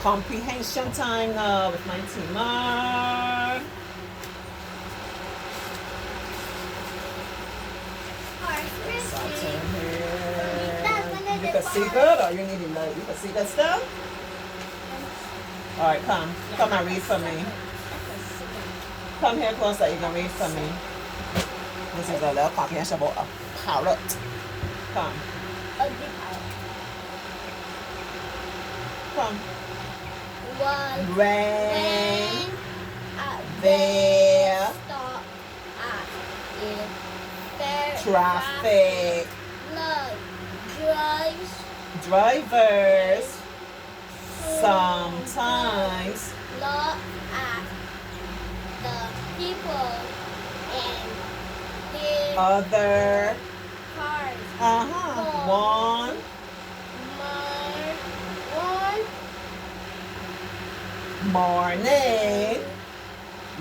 Comprehension time now with my teamer. You can see good, or you need to know you can see good still? Alright, come. Come and read for me. Come here close that you can read for me. This is a little comprehension about a parrot. Come. Come. When there traffic drivers sometimes look at the people and their other cars. One morning,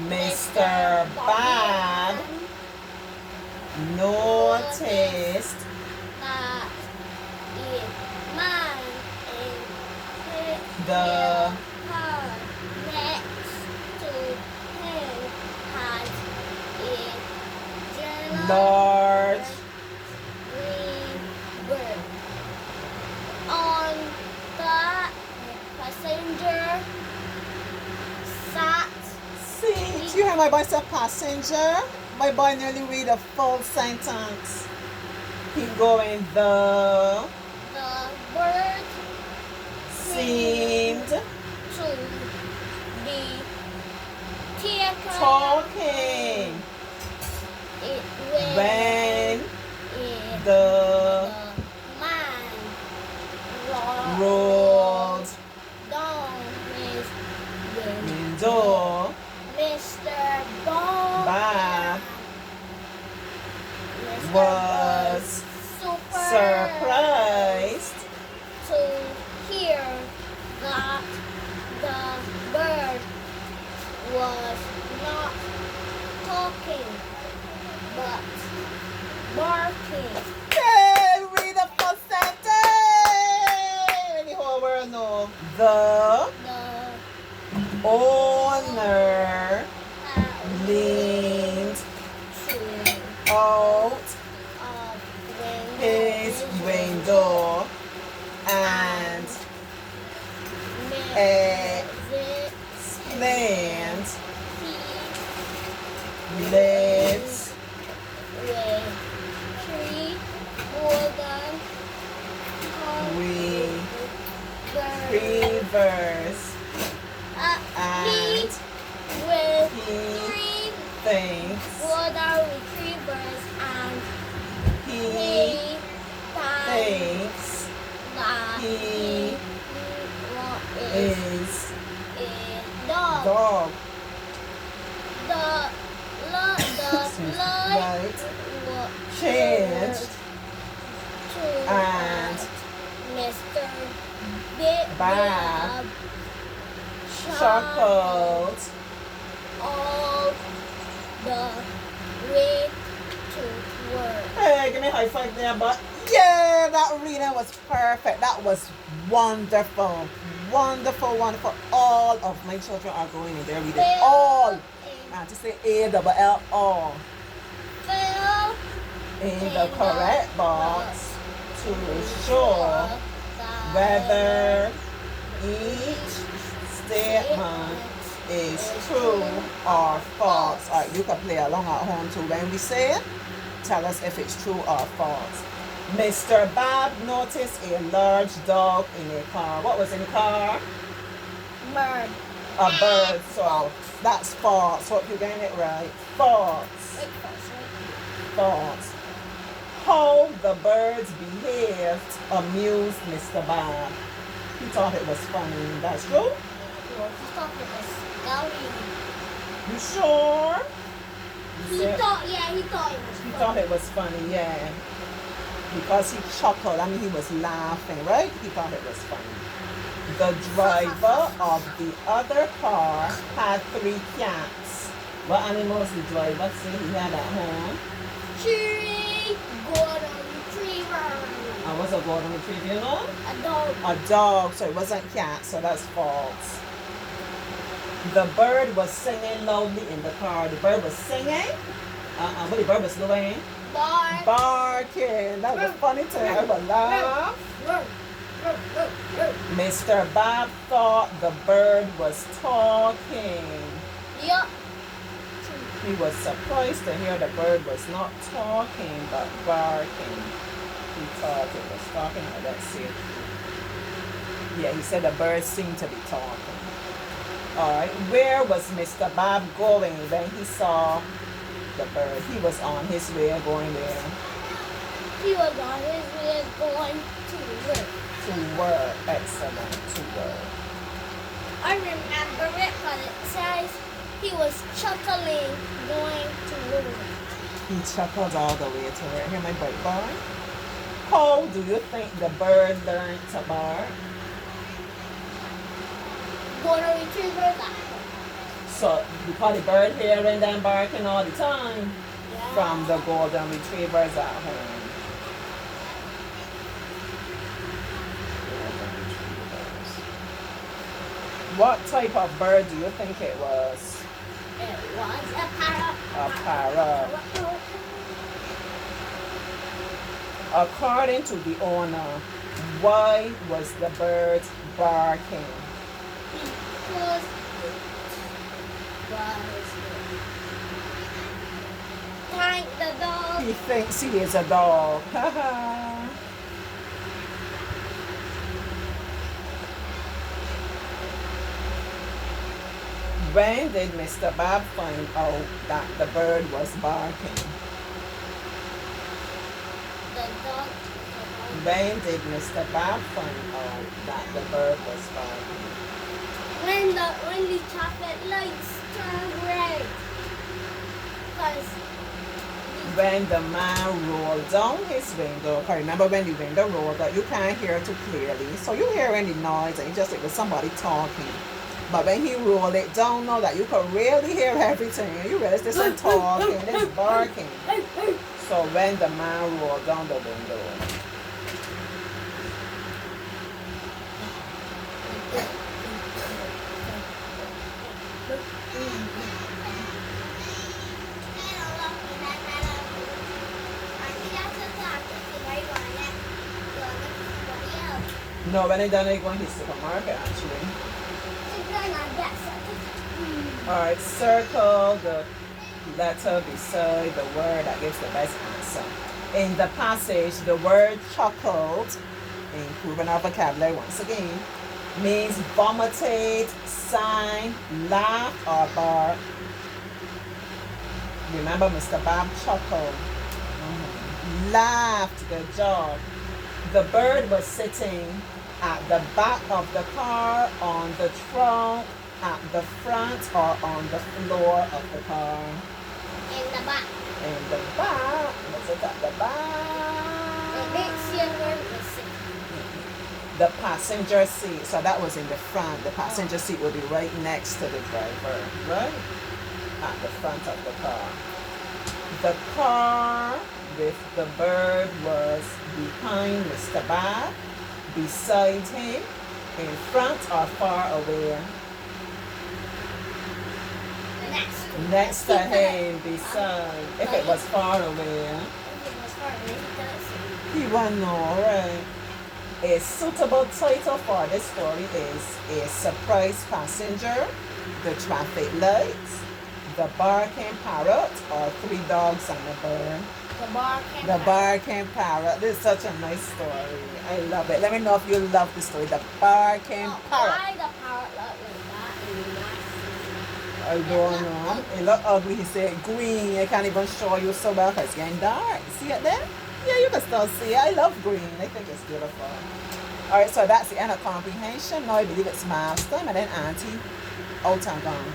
Mr. Bob noticed that it might the car next to him had a large river. On the passenger sat. See, do you hear my boy say passenger? My boy nearly read a full sentence. Keep going. The bird seemed to be talking it when the man rolled down his window. Mr. Bob was surprised to hear that the bird was not talking but barking. Hey, read the full sentence. The whole world know. The owner leaned out his window and explained lives with three golden retrievers and with he three thinks golden retrievers and he thinks thinks that he is is a dog. dog. The light Changed and Mr. Bob chuckled all the way to work. Hey, give me a high five there, but yeah, that reading was perfect. That was wonderful. Wonderful, wonderful. All of my children are going in there reading. All. And to say A-double-L, all. Fill In the correct box to show whether each statement is true or false. Alright, you can play along at home too. When we say it, tell us if it's true or false. Mr. Bob noticed a large dog in a car. What was in the car? bird. A bird. So that's false. Hope you're getting it right. False. False. How the birds behaved amused Mr. Bob. He thought it was funny. That's true? You sure? He thought it was funny, yeah. Because he chuckled, I mean he was laughing, right? He thought it was funny. The driver of the other car had 3 cats. What animals the driver say he had at home? 3 golden retrievers. And what's a golden retriever, you know? A dog. A dog, so it wasn't cat, so that's false. The bird was singing loudly in the car. The bird was singing. But the bird was doing? Bark. Barking. That was funny too. I would laugh. Mr. Bob thought the bird was talking. Yup. He was surprised to hear the bird was not talking but barking. He thought it was talking. Let's see. Yeah, he said the bird seemed to be talking. Alright, where was Mr. Bob going when he saw the bird? He was on his way going there. He was on his way going to work. To work. Excellent. To work. I remember it because it says he was chuckling going to work. He chuckled all the way to work. Hear my bird boy? How do you think the bird learned to bark? Golden retrievers. So, because the bird hearing them barking all the time Yeah. from the golden retrievers at home. What type of bird do you think it was? It was a parrot. A parrot. According to the owner, why was the bird barking? Because thank the dog. He thinks he is a dog. When did Mr. Bob find out that the bird was barking? The dog. When did Mr. Bob find out that the bird was barking? When the traffic lights turn red. Because When the man rolled down his window, 'cause remember when the window rolled up, you can't hear too clearly. So you hear any noise and you just think it was somebody talking. But when he rolled it down now that you could really hear everything, and you realize this is talking, this is barking. So when the man rolled down the window. No, when they done, they going to the supermarket actually. Alright, circle the letter beside the word that gives the best answer. In the passage, the word chuckled, improving our vocabulary once again, means vomited, sang, laughed, or barked. Remember, Mr. Bob chuckled. Laughed, good job. The bird was sitting at the back of the car, on the trunk, at the front, or on the floor of the car. In the back. In the back. Was it at the back? The big silver was sitting. The passenger seat. So that was in the front. The passenger seat would be right next to the driver, right? At the front of the car. The car with the bird was behind Mr. Bob, beside him, in front or far away. Next to him, beside. If it was far away, he won't know, right? A suitable title for this story is A Surprise Passenger, The Traffic Lights, The Barking Parrot, or Three Dogs and a Bird. The Barking Parrot. This is such a nice story. I love it. Let me know if you love the story. The Barking Parrot. Why the parrot look like that in the last I don't know. It look ugly. He said green. I can't even show you so well because it's getting dark. See it there? Yeah, you can still see it. I love green. I think it's beautiful. Alright, so that's the end of comprehension. Now I believe it's math time and then Auntie out and gone.